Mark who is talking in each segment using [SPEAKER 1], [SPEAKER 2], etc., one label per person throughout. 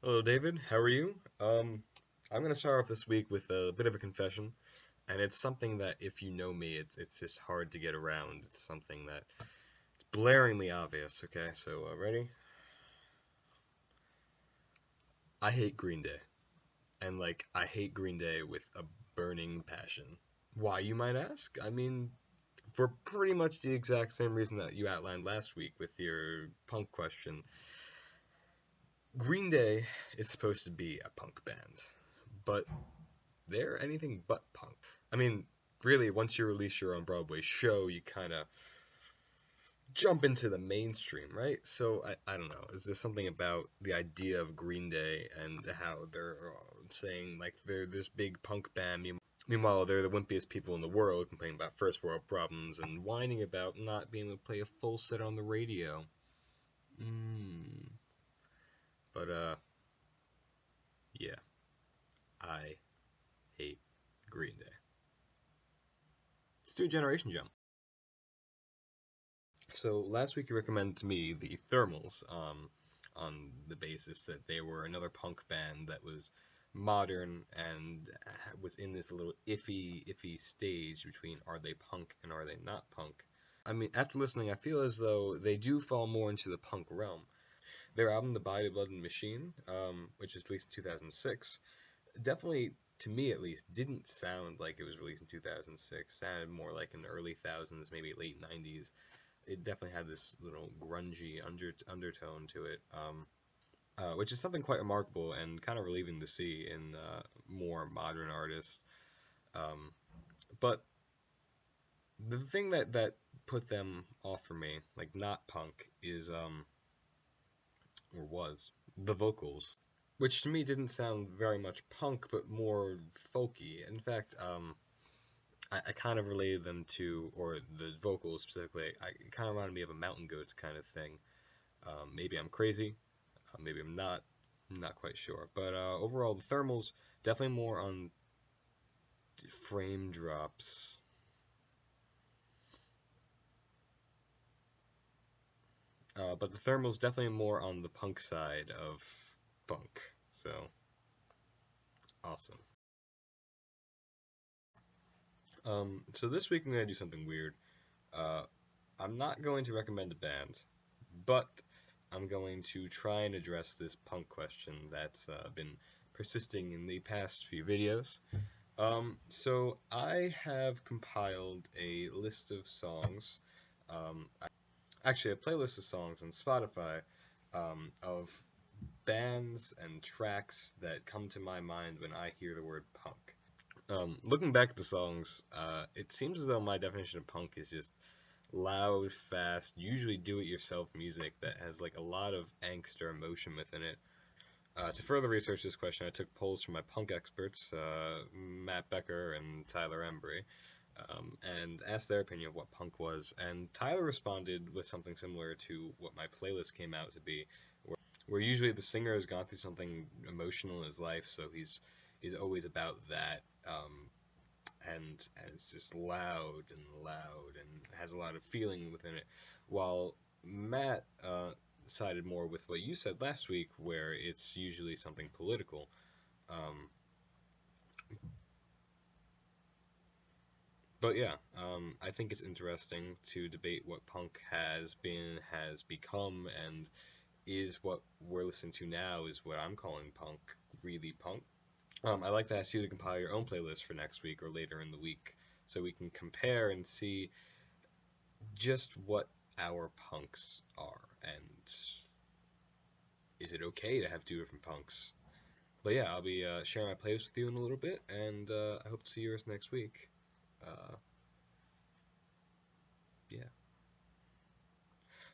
[SPEAKER 1] Hello, David. How are you? I'm gonna start off this week with a bit of a confession, and it's something that, if you know me, it's just hard to get around. It's something that it's blaringly obvious. Okay, so ready? I hate Green Day, and I hate Green Day with a burning passion. Why, you might ask? I mean, for pretty much the exact same reason that you outlined last week with your punk question. Green Day is supposed to be a punk band, but they're anything but punk. I mean, really, once you release your own Broadway show, you kind of jump into the mainstream, right? So I don't know. Is there something about the idea of Green Day and how they're saying like they're this big punk band? Meanwhile, they're the wimpiest people in the world, complaining about first world problems and whining about not being able to play a full set on the radio. Mm. But yeah, I hate Green Day. Let's do a generation jump. So last week you recommended to me the Thermals, on the basis that they were another punk band that was modern and was in this little iffy stage between are they punk and are they not punk. I mean, after listening, I feel as though they do fall more into the punk realm. Their album, The Body, Blood, and Machine, which was released in 2006, definitely, to me at least, didn't sound like it was released in 2006. Sounded more like in the early thousands, maybe late 90s. It definitely had this little grungy undertone to it, which is something quite remarkable and kind of relieving to see in more modern artists. Um, but the thing that put them off for me, like not punk, is or was the vocals, which to me didn't sound very much punk, but more folky. In fact, I kind of related them to, or the vocals specifically, it kind of reminded me of a Mountain Goats kind of thing. Maybe I'm crazy, maybe I'm not. I'm not quite sure. But overall, the Thermals definitely more on frame drops. But the Thermals definitely more on the punk side of punk. So awesome. So this week I'm gonna do something weird. Uh, I'm not going to recommend a band, but I'm going to try and address this punk question that's been persisting in the past few videos. So I have compiled a list of songs, um, actually a playlist of songs on Spotify, of bands and tracks that come to my mind when I hear the word punk. Looking back at the songs, it seems as though my definition of punk is just loud, fast, usually do-it-yourself music that has like a lot of angst or emotion within it. To further research this question, I took polls from my punk experts, Matt Becker and Tyler Embry, and asked their opinion of what punk was. And Tyler responded with something similar to what my playlist came out to be, where usually the singer has gone through something emotional in his life, so he's always about that. And it's just loud and has a lot of feeling within it. While Matt sided more with what you said last week, where it's usually something political. Um, but yeah, I think it's interesting to debate what punk has been, has become, and is what we're listening to now is what I'm calling punk, really punk. I'd like to ask you to compile your own playlist for next week or later in the week so we can compare and see just what our punks are, and is it okay to have two different punks? But yeah, I'll be sharing my playlist with you in a little bit, and I hope to see yours next week. Uh, yeah.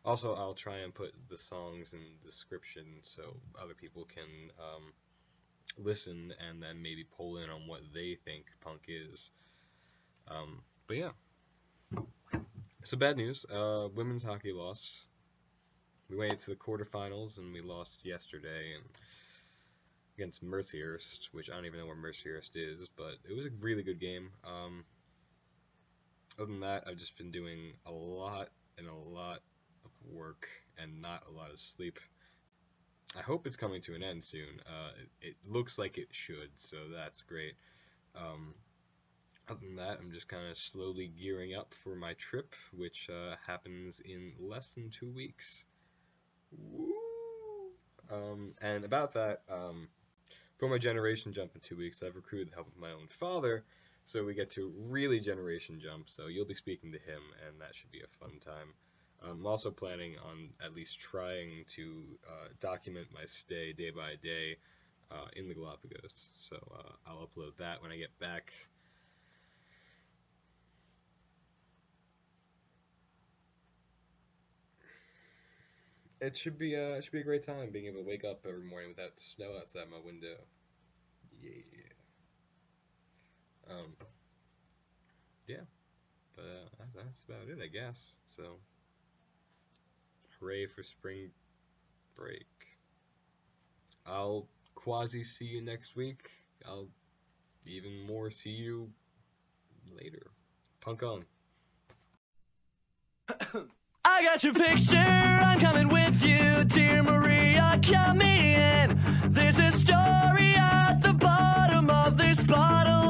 [SPEAKER 1] Also, I'll try and put the songs in the description so other people can listen and then maybe pull in on what they think punk is. But yeah, so bad news. Women's hockey lost. We went to the quarterfinals and we lost yesterday and against Mercyhurst, which I don't even know where Mercyhurst is, but it was a really good game. Other than that, I've just been doing a lot of work and not a lot of sleep. I hope it's coming to an end soon. It looks like it should, so that's great. Um, Other than that, I'm just kind of slowly gearing up for my trip, which happens in less than 2 weeks. Woo! And about that, for my generation jump in 2 weeks, I've recruited the help of my own father, so we get to really generation jump. So you'll be speaking to him, and that should be a fun time. I'm also planning on at least trying to document my stay day by day in the Galapagos. So I'll upload that when I get back. It should be a great time being able to wake up every morning without snow outside my window. Yeah. Um, yeah, but that's about it, I guess. So, hooray for spring break. I'll quasi see you next week. I'll even more see you later. Punk on.
[SPEAKER 2] I got your picture, I'm coming with you, dear Maria, come in. There's a story at the bottom of this bottle.